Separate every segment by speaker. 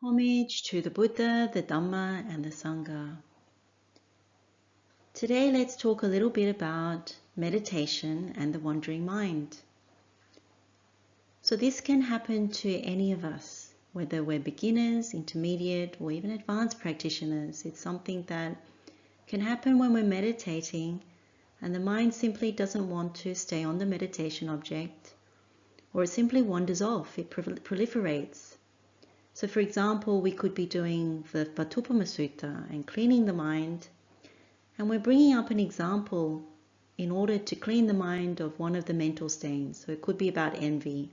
Speaker 1: Homage to the Buddha, the Dhamma, and the Sangha. Today let's talk a little bit about meditation and the wandering mind. So this can happen to any of us, whether we're beginners, intermediate, or even advanced practitioners. It's something that can happen when we're meditating and the mind simply doesn't want to stay on the meditation object, or it simply wanders off, it proliferates. So for example, we could be doing the Vatupama Sutta and cleaning the mind, and we're bringing up an example in order to clean the mind of one of the mental stains. So it could be about envy.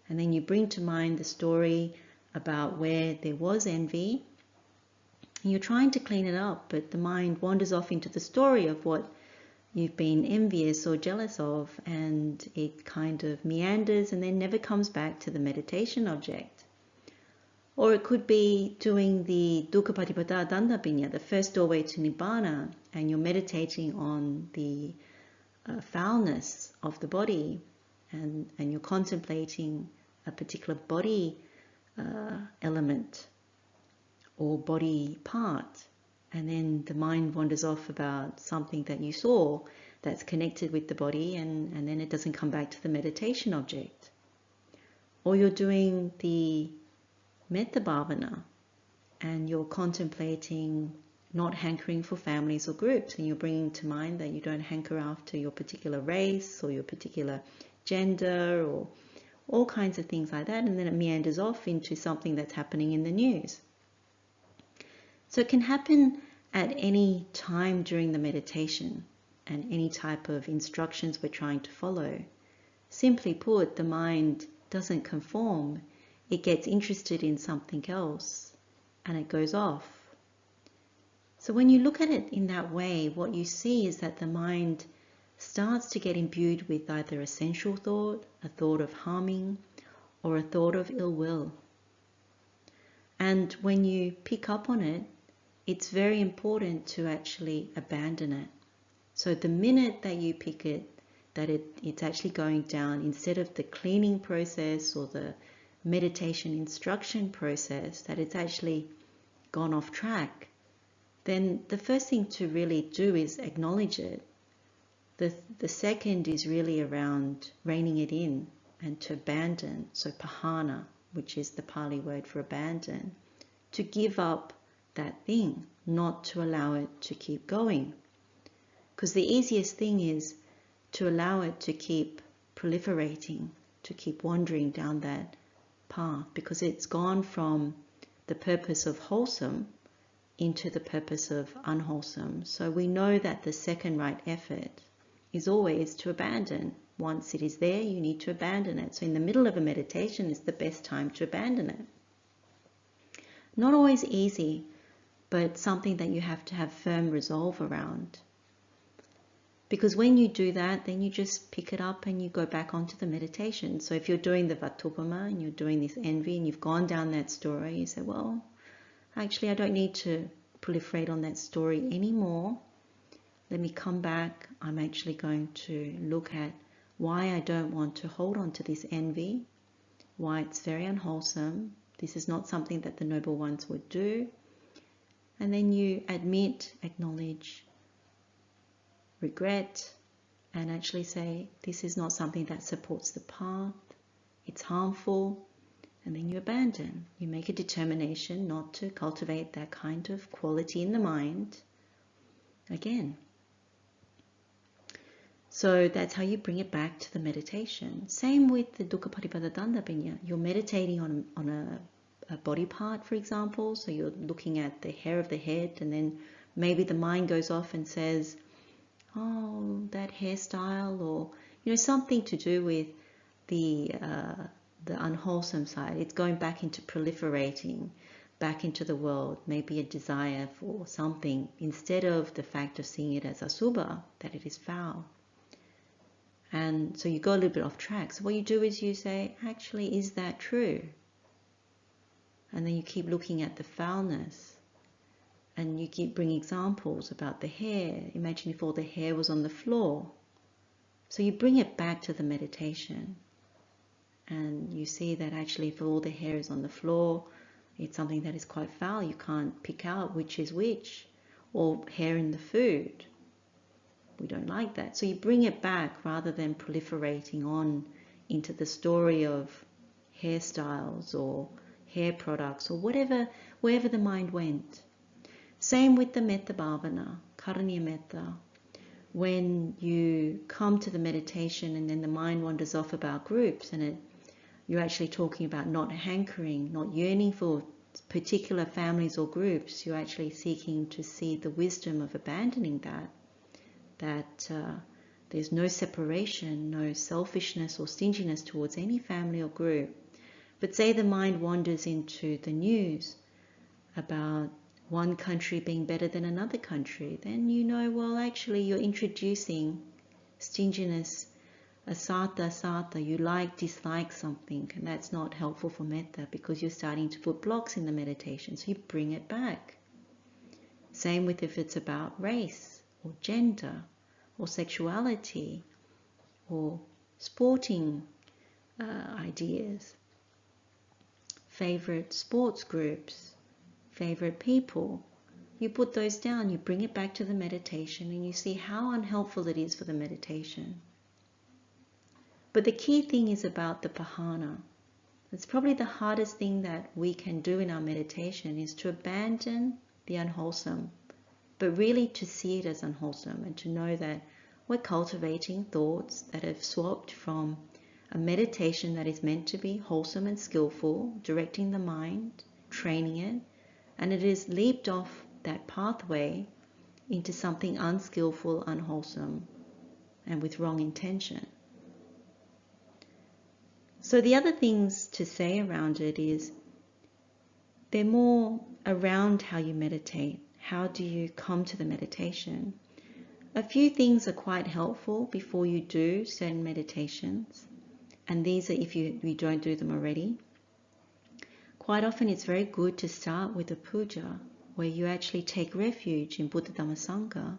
Speaker 1: And then you bring to mind the story about where there was envy, and you're trying to clean it up, but the mind wanders off into the story of what you've been envious or jealous of, and it kind of meanders and then never comes back to the meditation object. Or it could be doing the Dukkha Patipada Dandapanya, the first doorway to Nibbana, and you're meditating on the foulness of the body, and you're contemplating a particular body element or body part, and then the mind wanders off about something that you saw that's connected with the body, and then it doesn't come back to the meditation object. Or you're doing the Metta Bhavana and you're contemplating not hankering for families or groups, and you're bringing to mind that you don't hanker after your particular race or your particular gender or all kinds of things like that, and then it meanders off into something that's happening in the news. So it can happen at any time during the meditation and any type of instructions we're trying to follow. Simply put, the mind doesn't conform. It gets interested in something else and it goes off. So when you look at it in that way, what you see is that the mind starts to get imbued with either a sensual thought, a thought of harming, or a thought of ill will. And when you pick up on it, it's very important to actually abandon it. So the minute that you pick it, that it's actually going down, instead of the cleaning process or the meditation instruction process, that it's actually gone off track, then the first thing to really do is acknowledge it. The second is really around reining it in and to abandon. So pahana, which is the Pali word for abandon, to give up that thing, not to allow it to keep going. Because the easiest thing is to allow it to keep proliferating, to keep wandering down that path, because it's gone from the purpose of wholesome into the purpose of unwholesome. So we know that the second right effort is always to abandon. Once it is there, you need to abandon it. So in the middle of a meditation is the best time to abandon it. Not always easy, but something that you have to have firm resolve around. Because when you do that, then you just pick it up and you go back onto the meditation. So if you're doing the Vatupama and you're doing this envy and you've gone down that story, you say, well, actually I don't need to proliferate on that story anymore. Let me come back. I'm actually going to look at why I don't want to hold on to this envy, why it's very unwholesome. This is not something that the noble ones would do. And then you admit, acknowledge, regret, and actually say, this is not something that supports the path, it's harmful, and then you abandon. You make a determination not to cultivate that kind of quality in the mind again. So that's how you bring it back to the meditation. Same with the Dukkha Patipada Dandapanya. You're meditating on a body part, for example, so you're looking at the hair of the head, and then maybe the mind goes off and says, oh, that hairstyle, or something to do with the unwholesome side. It's going back into proliferating, back into the world, maybe a desire for something, instead of the fact of seeing it as asubha, that it is foul. And so you go a little bit off track. So what you do is you say, actually, is that true? And then you keep looking at the foulness. And you keep bringing examples about the hair. Imagine if all the hair was on the floor. So you bring it back to the meditation. And you see that actually if all the hair is on the floor, it's something that is quite foul. You can't pick out which is which, or hair in the food. We don't like that. So you bring it back rather than proliferating on into the story of hairstyles or hair products or whatever, wherever the mind went. Same with the metta bhavana, karaniya metta. When you come to the meditation and then the mind wanders off about groups and you're actually talking about not hankering, not yearning for particular families or groups, you're actually seeking to see the wisdom of abandoning that there's no separation, no selfishness or stinginess towards any family or group. But say the mind wanders into the news about one country being better than another country, then you know, well, actually you're introducing stinginess, asata, you dislike something, and that's not helpful for metta because you're starting to put blocks in the meditation, so you bring it back. Same with if it's about race or gender or sexuality or sporting ideas, favorite sports groups, favorite people. You put those down, you bring it back to the meditation, and you see how unhelpful it is for the meditation. But the key thing is about the pahana. It's probably the hardest thing that we can do in our meditation is to abandon the unwholesome, but really to see it as unwholesome and to know that we're cultivating thoughts that have swapped from a meditation that is meant to be wholesome and skillful, directing the mind, training it, and it has leaped off that pathway into something unskillful, unwholesome, and with wrong intention. So the other things to say around it is they're more around how you meditate. How do you come to the meditation? A few things are quite helpful before you do certain meditations, and these are if you don't do them already. Quite often it's very good to start with a puja where you actually take refuge in Buddha Dhamma Sangha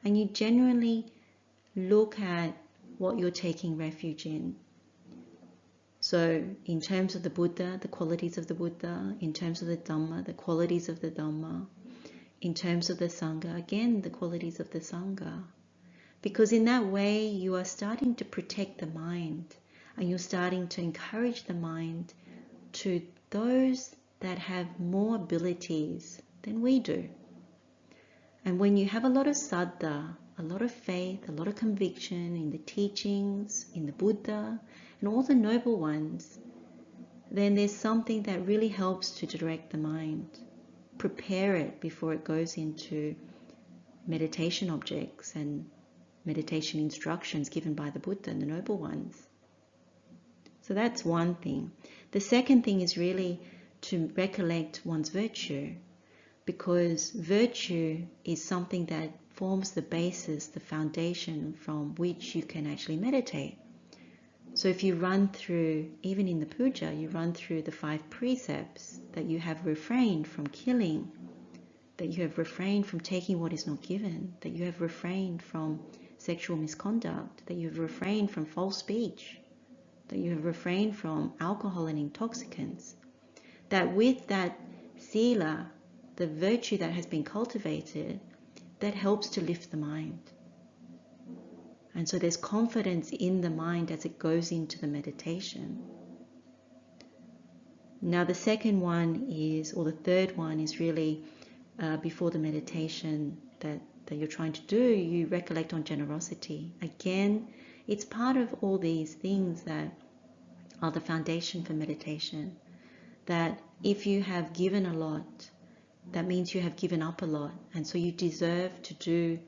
Speaker 1: and you genuinely look at what you're taking refuge in. So in terms of the Buddha, the qualities of the Buddha, in terms of the Dhamma, the qualities of the Dhamma, in terms of the Sangha, again, the qualities of the Sangha. Because in that way you are starting to protect the mind and you're starting to encourage the mind to those that have more abilities than we do. And when you have a lot of saddha, a lot of faith, a lot of conviction in the teachings, in the Buddha, and all the noble ones, then there's something that really helps to direct the mind. Prepare it before it goes into meditation objects and meditation instructions given by the Buddha and the noble ones. So that's one thing. The second thing is really to recollect one's virtue, because virtue is something that forms the basis, the foundation from which you can actually meditate. So if you run through, even in the puja, you run through the 5 precepts that you have refrained from killing, that you have refrained from taking what is not given, that you have refrained from sexual misconduct, that you have refrained from false speech, that you have refrained from alcohol and intoxicants, that with that sila, the virtue that has been cultivated, that helps to lift the mind. And so there's confidence in the mind as it goes into the meditation. Now the second one is, or the third one is really before the meditation that you're trying to do, you recollect on generosity. Again, it's part of all these things that are the foundation for meditation. That if you have given a lot, that means you have given up a lot. And so you deserve to do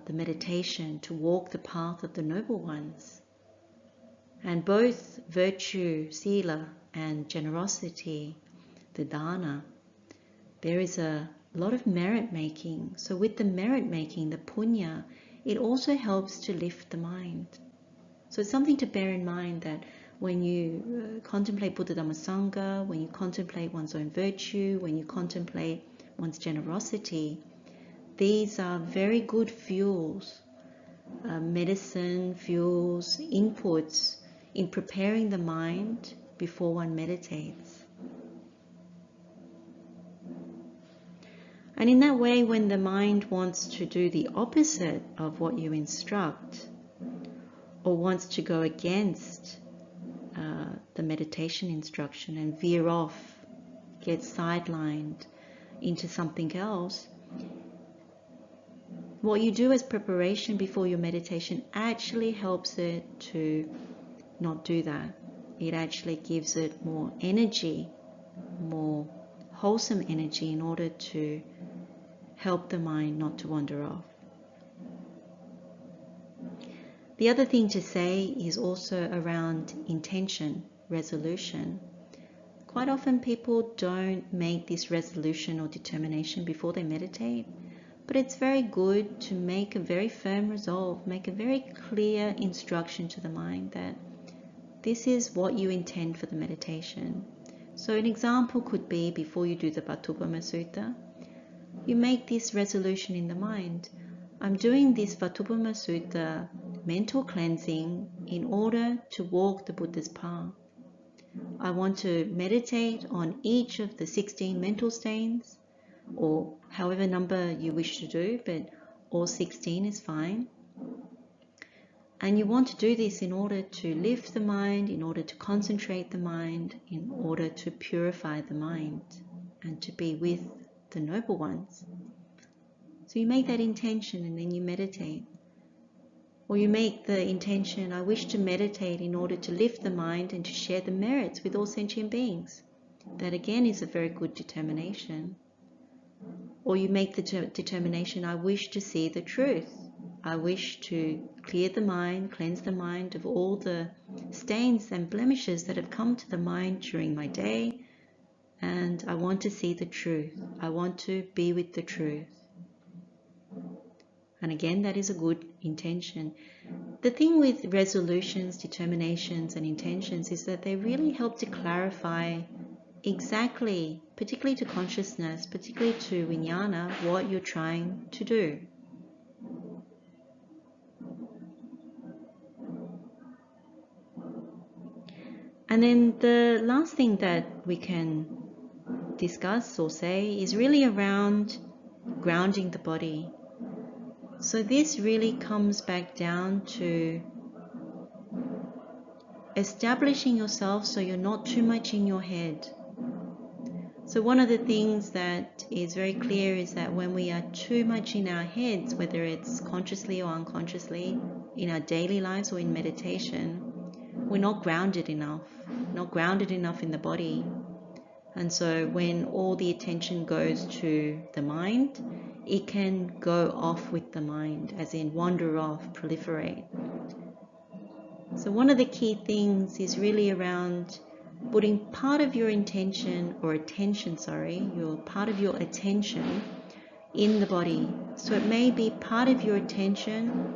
Speaker 1: the meditation, to walk the path of the noble ones. And both virtue, sila, and generosity, the dana, there is a lot of merit making. So with the merit making, the punya, it also helps to lift the mind. So it's something to bear in mind that when you contemplate Buddha Dhamma Sangha, when you contemplate one's own virtue, when you contemplate one's generosity, these are very good fuels, medicine, fuels, inputs in preparing the mind before one meditates. And in that way, when the mind wants to do the opposite of what you instruct, or wants to go against the meditation instruction and veer off, get sidelined into something else, what you do as preparation before your meditation actually helps it to not do that. It actually gives it more energy, more wholesome energy, in order to help the mind not to wander off. The other thing to say is also around intention, resolution. Quite often people don't make this resolution or determination before they meditate, but it's very good to make a very firm resolve, make a very clear instruction to the mind that this is what you intend for the meditation. So an example could be, before you do the Bohoma Sutta, you make this resolution in the mind. I'm doing this Bohoma Sutta mental cleansing in order to walk the Buddha's path. I want to meditate on each of the 16 mental stains, or however number you wish to do, but all 16 is fine. And you want to do this in order to lift the mind, in order to concentrate the mind, in order to purify the mind and to be with the noble ones. So you make that intention and then you meditate. Or you make the intention, I wish to meditate in order to lift the mind and to share the merits with all sentient beings. That again is a very good determination. Or you make the determination, I wish to see the truth. I wish to clear the mind, cleanse the mind of all the stains and blemishes that have come to the mind during my day, and I want to see the truth. I want to be with the truth. And again, that is a good intention. The thing with resolutions, determinations, and intentions is that they really help to clarify exactly, particularly to consciousness, particularly to vijnana, what you're trying to do. And then the last thing that we can discuss or say is really around grounding the body. So this really comes back down to establishing yourself so you're not too much in your head. So one of the things that is very clear is that when we are too much in our heads, whether it's consciously or unconsciously, in our daily lives or in meditation, we're not grounded enough in the body. And so when all the attention goes to the mind, it can go off with the mind, as in wander off, proliferate. So one of the key things is really around putting part of your attention in the body. So it may be part of your attention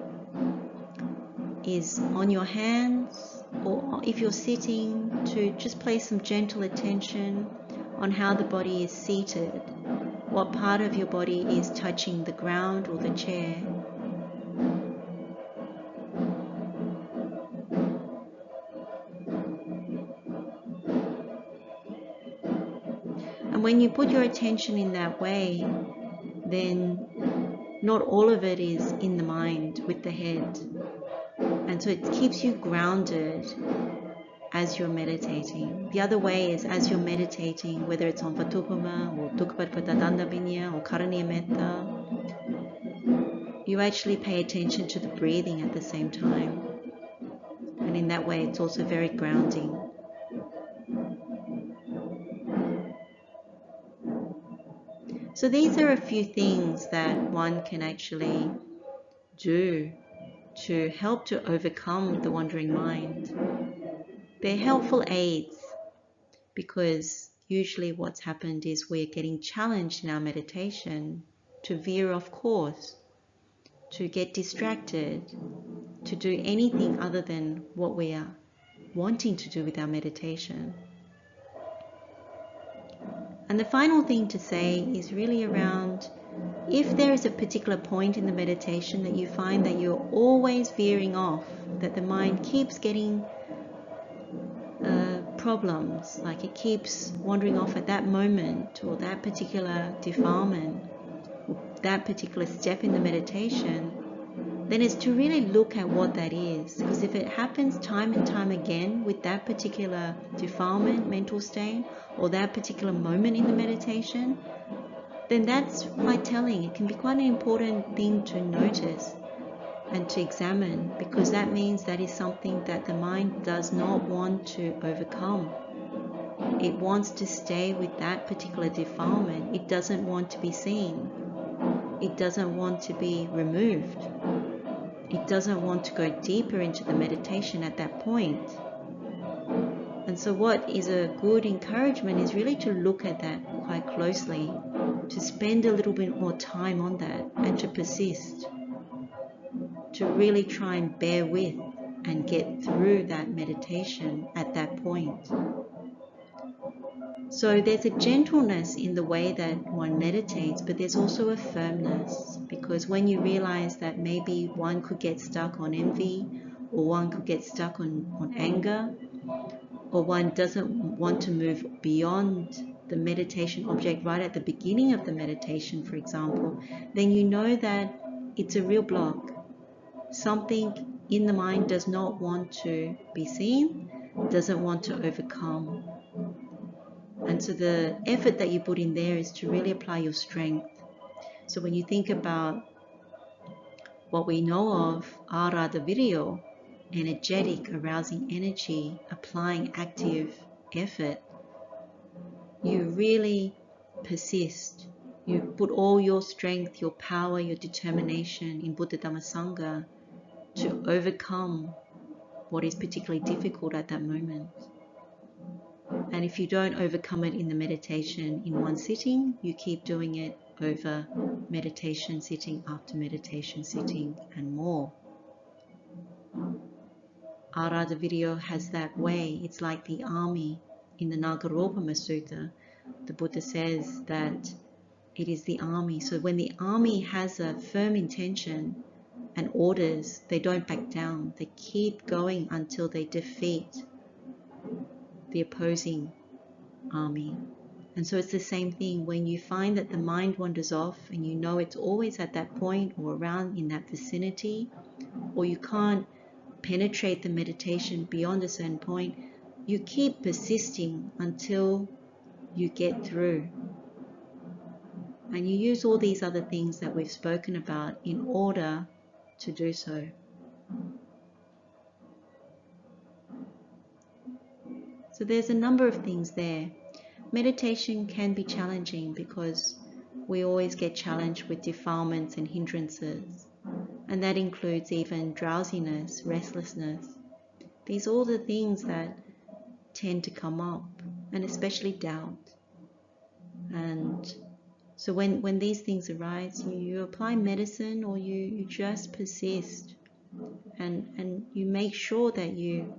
Speaker 1: is on your hands, or if you're sitting, to just place some gentle attention on how the body is seated, what part of your body is touching the ground or the chair. And when you put your attention in that way, then not all of it is in the mind with the head. And so it keeps you grounded as you're meditating. The other way is, as you're meditating, whether it's on Vatupama or Dukkhapadpadadandabinya or Karaniya Metta, you actually pay attention to the breathing at the same time. And in that way, it's also very grounding. So these are a few things that one can actually do to help to overcome the wandering mind. They're helpful aids, because usually what's happened is we're getting challenged in our meditation to veer off course, to get distracted, to do anything other than what we are wanting to do with our meditation. And the final thing to say is really around, if there is a particular point in the meditation that you find that you're always veering off, that the mind keeps getting problems, like it keeps wandering off at that moment or that particular defilement, that particular step in the meditation, then it's to really look at what that is. Because if it happens time and time again with that particular defilement, mental state, or that particular moment in the meditation, then that's quite telling. It can be quite an important thing to notice and to examine, because that means that is something that the mind does not want to overcome. It wants to stay with that particular defilement. It doesn't want to be seen. It doesn't want to be removed. It doesn't want to go deeper into the meditation at that point. And so what is a good encouragement is really to look at that quite closely, to spend a little bit more time on that, and to persist, to really try and bear with and get through that meditation at that point. So there's a gentleness in the way that one meditates, but there's also a firmness, because when you realize that maybe one could get stuck on envy, or one could get stuck on anger, or one doesn't want to move beyond the meditation object right at the beginning of the meditation, for example, then you know that it's a real block. Something in the mind does not want to be seen, doesn't want to overcome. And so the effort that you put in there is to really apply your strength. So when you think about what we know of, arada video, energetic, arousing energy, applying active effort, you really persist. You put all your strength, your power, your determination in Buddha Dhamma Sangha to overcome what is particularly difficult at that moment. And if you don't overcome it in the meditation in one sitting, you keep doing it over meditation sitting after meditation sitting and more. Arada video has that way. It's like the army in the Nagaropama Sutta. The Buddha says that it is the army. So when the army has a firm intention and orders, they don't back down. They keep going until they defeat the opposing army. And so it's the same thing when you find that the mind wanders off and you know it's always at that point or around in that vicinity, or you can't penetrate the meditation beyond a certain point, you keep persisting until you get through. And you use all these other things that we've spoken about in order to do so. So there's a number of things there. Meditation can be challenging because we always get challenged with defilements and hindrances. And that includes even drowsiness, restlessness. These are all the things that tend to come up, and especially doubt. And so when these things arise, you apply medicine, or you just persist, and you make sure that you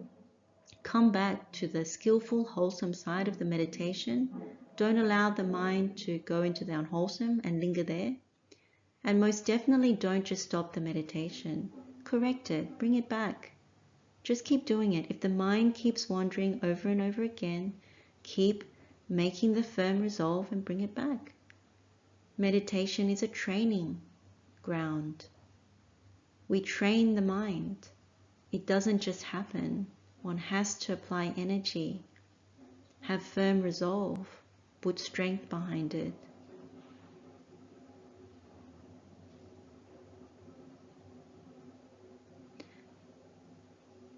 Speaker 1: come back to the skillful, wholesome side of the meditation. Don't allow the mind to go into the unwholesome and linger there. And most definitely don't just stop the meditation. Correct it, bring it back. Just keep doing it. If the mind keeps wandering over and over again, keep making the firm resolve and bring it back. Meditation is a training ground. We train the mind. It doesn't just happen. One has to apply energy, have firm resolve, put strength behind it.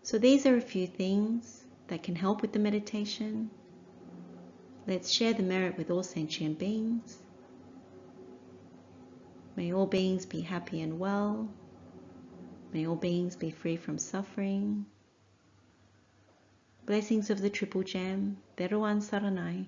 Speaker 1: So these are a few things that can help with the meditation. Let's share the merit with all sentient beings. May all beings be happy and well. May all beings be free from suffering. Blessings of the Triple Gem, Theruwan saranai.